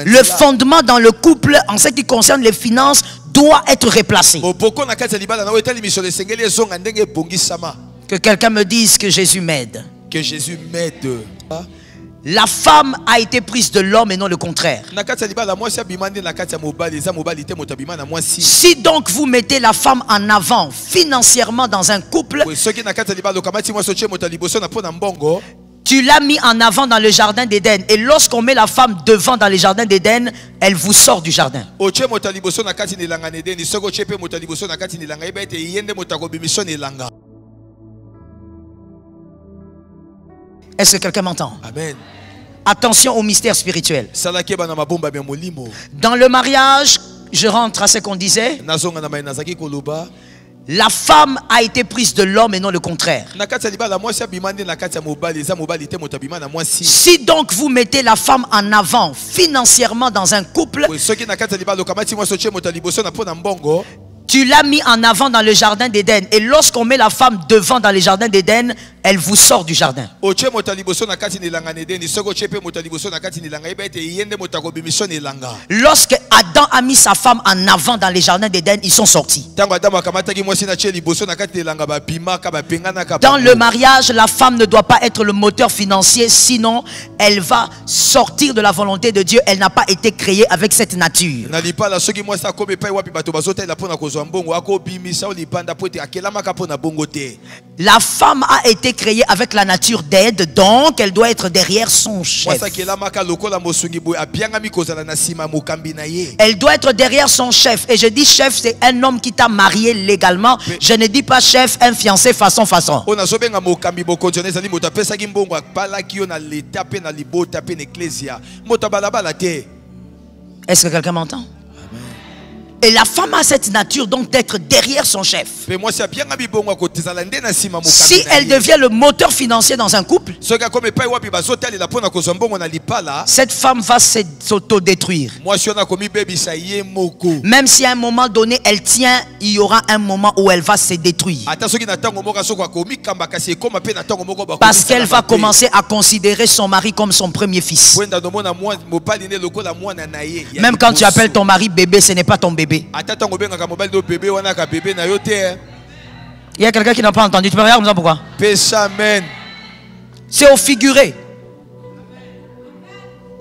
Le fondement dans le couple en ce qui concerne les finances doit être replacé. Que quelqu'un me dise que Jésus m'aide. Que Jésus m'aide. La femme a été prise de l'homme et non le contraire. Si donc vous mettez la femme en avant financièrement dans un couple, tu l'as mis en avant dans le jardin d'Éden. Et lorsqu'on met la femme devant dans le jardin d'Éden, elle vous sort du jardin. Est-ce que quelqu'un m'entend? Amen. Attention au mystère spirituel. Dans le mariage, je rentre à ce qu'on disait. La femme a été prise de l'homme et non le contraire. Si donc vous mettez la femme en avant financièrement dans un couple, tu l'as mis en avant dans le jardin d'Éden. Et lorsqu'on met la femme devant dans le jardin d'Éden, elle vous sort du jardin. Lorsque Adam a mis sa femme en avant dans les jardins d'Éden, ils sont sortis. Dans le mariage, la femme ne doit pas être le moteur financier, sinon elle va sortir de la volonté de Dieu. Elle n'a pas été créée avec cette nature. La femme a été créée avec la nature d'aide, donc elle doit être derrière son chef. Elle doit être derrière son chef. Et je dis chef, c'est un homme qui t'a marié légalement. Je ne dis pas chef, un fiancé façon. Est-ce que quelqu'un m'entend? Et la femme a cette nature donc d'être derrière son chef. Si elle devient le moteur financier dans un couple, cette femme va s'autodétruire. Même si à un moment donné elle tient, il y aura un moment où elle va se détruire. Parce qu'elle va commencer à considérer son mari comme son premier fils. Même quand tu appelles ton mari bébé, ce n'est pas ton bébé. Il y a quelqu'un qui n'a pas entendu. Tu peux regarder pourquoi? C'est au figuré.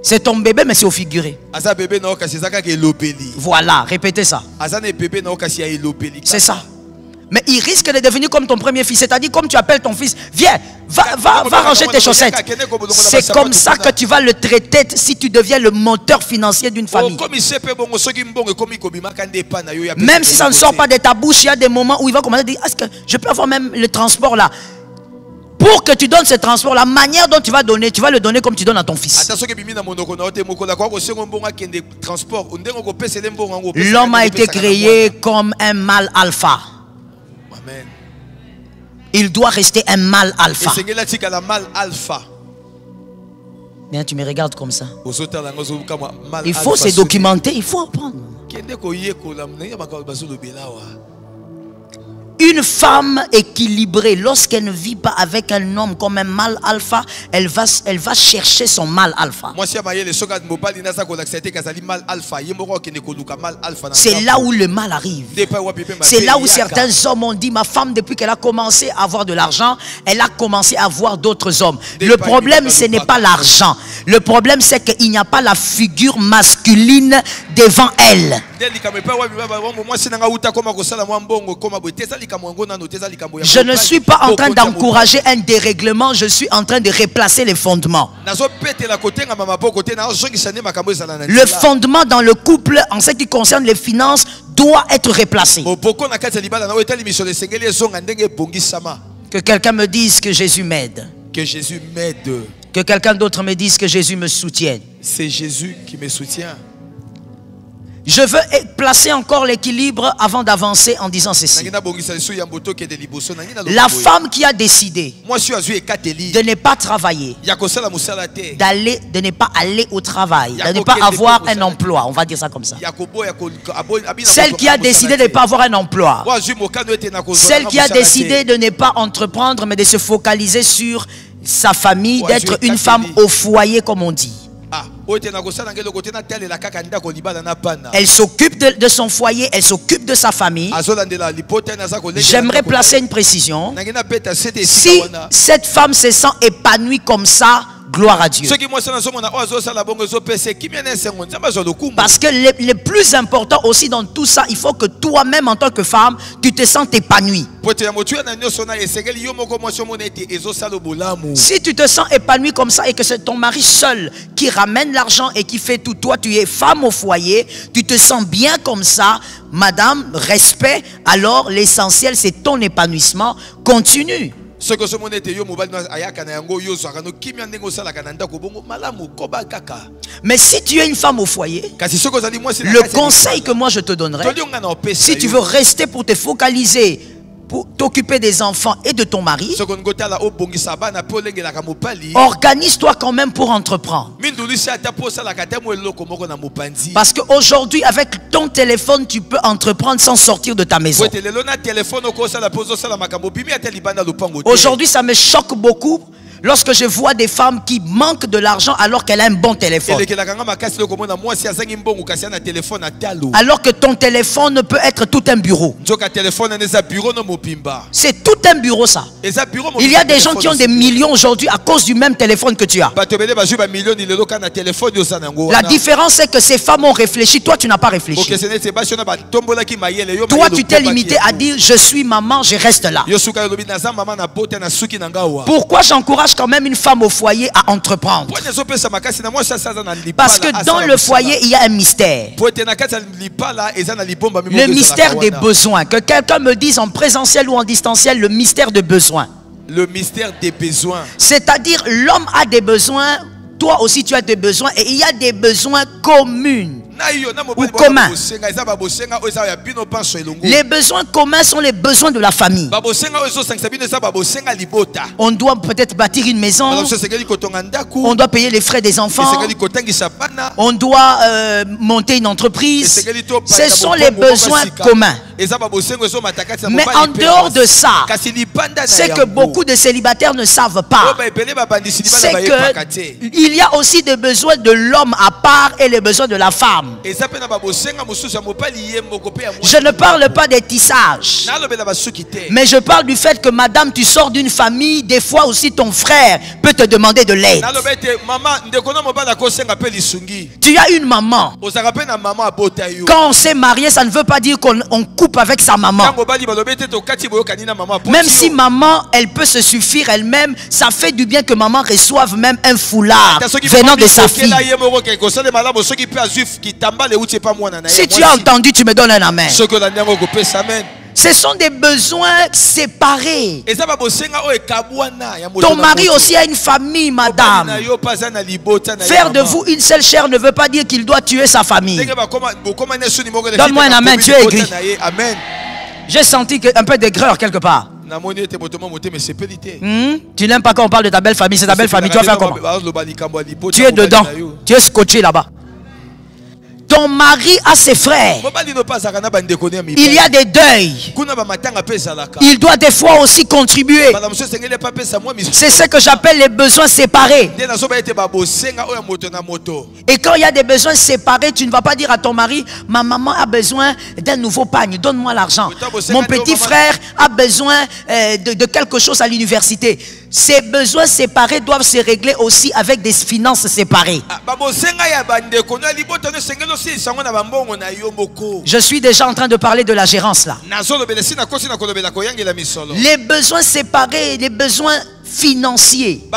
C'est ton bébé, mais c'est au figuré. Voilà, répétez ça. C'est ça. Mais il risque de devenir comme ton premier fils. C'est-à-dire, comme tu appelles ton fils, viens, va ranger tes chaussettes. C'est comme ça que tu vas le traiter si tu deviens le moteur financier d'une famille. Même si ça ne sort pas de ta bouche, il y a des moments où il va commencer à dire, est-ce que je peux avoir même le transport là? Pour que tu donnes ce transport, la manière dont tu vas donner, tu vas le donner comme tu donnes à ton fils. L'homme a été créé comme un mâle alpha. Il doit rester un mâle alpha. Bien, tu me regardes comme ça. Il faut se documenter, il faut apprendre. Une femme équilibrée, lorsqu'elle ne vit pas avec un homme comme un mâle alpha, elle va chercher son mâle alpha. C'est là où le mal arrive. C'est là où certains hommes ont dit, ma femme, depuis qu'elle a commencé à avoir de l'argent, elle a commencé à voir d'autres hommes. Le problème, ce n'est pas l'argent. Le problème, c'est qu'il n'y a pas la figure masculine devant elle. Je ne suis pas en train d'encourager un dérèglement, je suis en train de replacer les fondements. Le fondement dans le couple, en ce qui concerne les finances, doit être replacé. Que quelqu'un me dise que Jésus m'aide. Que Jésus m'aide. Que quelqu'un d'autre me dise que Jésus me soutienne. C'est Jésus qui me soutient. Je veux placer encore l'équilibre avant d'avancer en disant ceci. La femme qui a décidé de ne pas travailler, de ne pas aller au travail, de ne pas avoir un emploi, on va dire ça comme ça. Celle qui a décidé de ne pas avoir un emploi, celle qui a décidé de ne pas entreprendre mais de se focaliser sur sa famille, d'être une femme au foyer comme on dit. Elle s'occupe de son foyer, elle s'occupe de sa famille. J'aimerais placer une précision. Si cette femme se sent épanouie comme ça, gloire à Dieu. Parce que le plus important aussi dans tout ça, il faut que toi-même en tant que femme, tu te sens épanouie. Si tu te sens épanoui comme ça et que c'est ton mari seul qui ramène l'argent et qui fait tout, toi tu es femme au foyer, tu te sens bien comme ça, madame, respect, alors l'essentiel c'est ton épanouissement, continue. Mais si tu es une femme au foyer, le conseil que moi je te donnerai, si tu veux rester pour te focaliser, pour t'occuper des enfants et de ton mari, organise-toi quand même pour entreprendre. Parce qu'aujourd'hui, avec ton téléphone, tu peux entreprendre sans sortir de ta maison. Aujourd'hui, ça me choque beaucoup lorsque je vois des femmes qui manquent de l'argent alors qu'elle a un bon téléphone. Alors que ton téléphone peut être tout un bureau. C'est tout un bureau ça. Il y a des gens qui ont des millions aujourd'hui à cause du même téléphone que tu as. La différence c'est que ces femmes ont réfléchi, toi tu n'as pas réfléchi. Toi tu t'es limité à dire je suis maman, je reste là. Pourquoi j'encourage quand même une femme au foyer à entreprendre? Parce que dans le foyer il y a un mystère. Le mystère des besoins. Que quelqu'un me dise en présentiel ou en distanciel le mystère des besoins. Le mystère des besoins. C'est-à-dire l'homme a des besoins, toi aussi tu as des besoins et il y a des besoins communs. Ou communs. Les besoins communs sont les besoins de la famille. On doit peut-être bâtir une maison. On doit payer les frais des enfants. On doit monter une entreprise. Ce sont les besoins communs. Mais en dehors de ça, c'est que beaucoup de célibataires ne savent pas. C'est qu'il y a aussi des besoins de l'homme à part et les besoins de la femme. Je ne parle pas des tissages, mais je parle du fait que madame, tu sors d'une famille, des fois aussi ton frère peut te demander de l'aide. Tu as une maman. Quand on s'est marié, ça ne veut pas dire qu'on coupe avec sa maman. Même si maman, elle peut se suffire elle-même, ça fait du bien que maman reçoive même un foulard venant de sa fille. Si tu as entendu, tu me donnes un amen. Ce sont des besoins séparés. Ton mari aussi a une famille, madame. Faire de vous une seule chair ne veut pas dire qu'il doit tuer sa famille. Donne-moi un amen, tu es aigri. J'ai senti un peu d'aigreur quelque part. Tu n'aimes pas quand on parle de ta belle famille. C'est ta belle famille, tu vas faire comment? Tu es dedans, tu es scotché là-bas. Ton mari a ses frères. Il y a des deuils. Il doit des fois aussi contribuer. C'est ce que j'appelle les besoins séparés. Et quand il y a des besoins séparés, tu ne vas pas dire à ton mari, ma maman a besoin d'un nouveau pagne, donne-moi l'argent. Mon petit frère a besoin de quelque chose à l'université. Ces besoins séparés doivent se régler aussi avec des finances séparées. Je suis déjà en train de parler de la gérance là. Les besoins séparés, les besoins financiers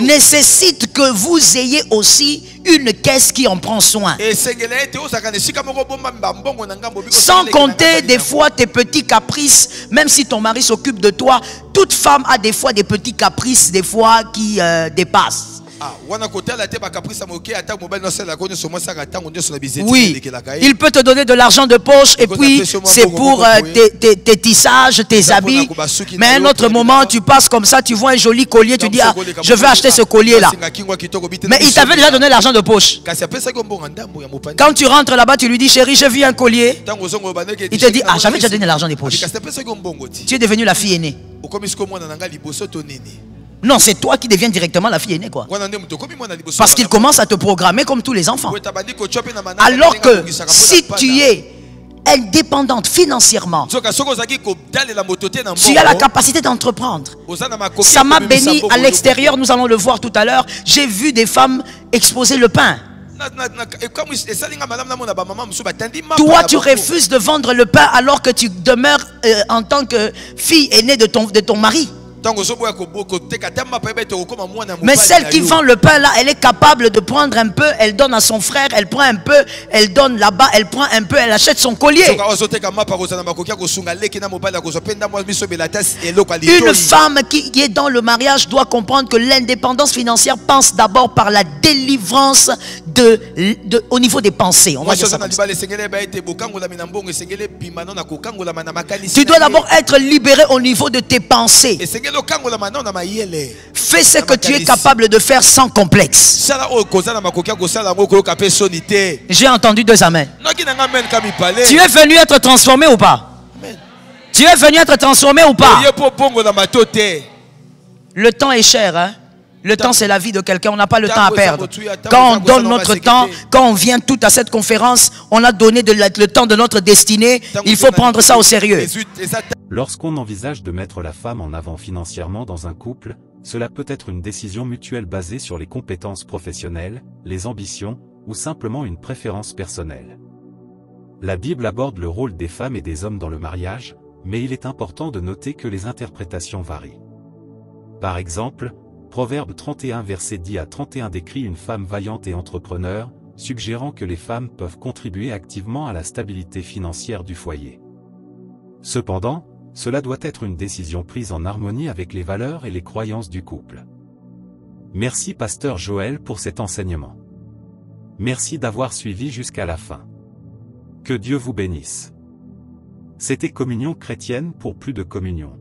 nécessitent que vous ayez aussi une caisse qui en prend soin. Sans compter des fois tes petits caprices, même si ton mari s'occupe de toi, toute femme a des fois des petits caprices, des fois qui dépassent. Oui, il peut te donner de l'argent de poche et puis c'est pour tes tissages, tes habits. Mais à un autre moment, tu passes comme ça, tu vois un joli collier, tu dis, ah, je veux acheter ce collier là. Mais il t'avait déjà donné l'argent de poche. Quand tu rentres là-bas, tu lui dis, chérie, j'ai vu un collier. Il te dit, ah, j'avais déjà donné l'argent de poche. Tu es devenu la fille aînée. Non, c'est toi qui deviens directement la fille aînée, quoi. Parce qu'il commence à te programmer comme tous les enfants. Alors que si tu es indépendante financièrement, tu as la capacité d'entreprendre. Ça m'a béni à l'extérieur, nous allons le voir tout à l'heure. J'ai vu des femmes exposer le pain. Toi, tu refuses de vendre le pain alors que tu demeures en tant que fille aînée de ton mari. Mais celle qui vend le pain là, elle est capable de prendre un peu, elle donne à son frère, elle prend un peu, elle donne là-bas, elle prend un peu, elle achète son collier. Une femme qui est dans le mariage doit comprendre que l'indépendance financière passe d'abord par la délivrance au niveau des pensées. On va dire ça comme ça. Tu dois d'abord être libéré au niveau de tes pensées. Fais ce que tu es capable de faire sans complexe. J'ai entendu 2 amens. Tu es venu être transformé ou pas? Tu es venu être transformé ou pas? Le temps est cher, hein? Le temps, c'est la vie de quelqu'un. On n'a pas le temps à perdre. Quand on donne notre temps, quand on vient tout à cette conférence, on a donné le temps de notre destinée. Il faut prendre ça au sérieux. Lorsqu'on envisage de mettre la femme en avant financièrement dans un couple, cela peut être une décision mutuelle basée sur les compétences professionnelles, les ambitions, ou simplement une préférence personnelle. La Bible aborde le rôle des femmes et des hommes dans le mariage, mais il est important de noter que les interprétations varient. Par exemple, Proverbe 31 verset 10 à 31 décrit une femme vaillante et entrepreneur, suggérant que les femmes peuvent contribuer activement à la stabilité financière du foyer. Cependant, cela doit être une décision prise en harmonie avec les valeurs et les croyances du couple. Merci Pasteur Joël pour cet enseignement. Merci d'avoir suivi jusqu'à la fin. Que Dieu vous bénisse. C'était Communion chrétienne pour plus de communion.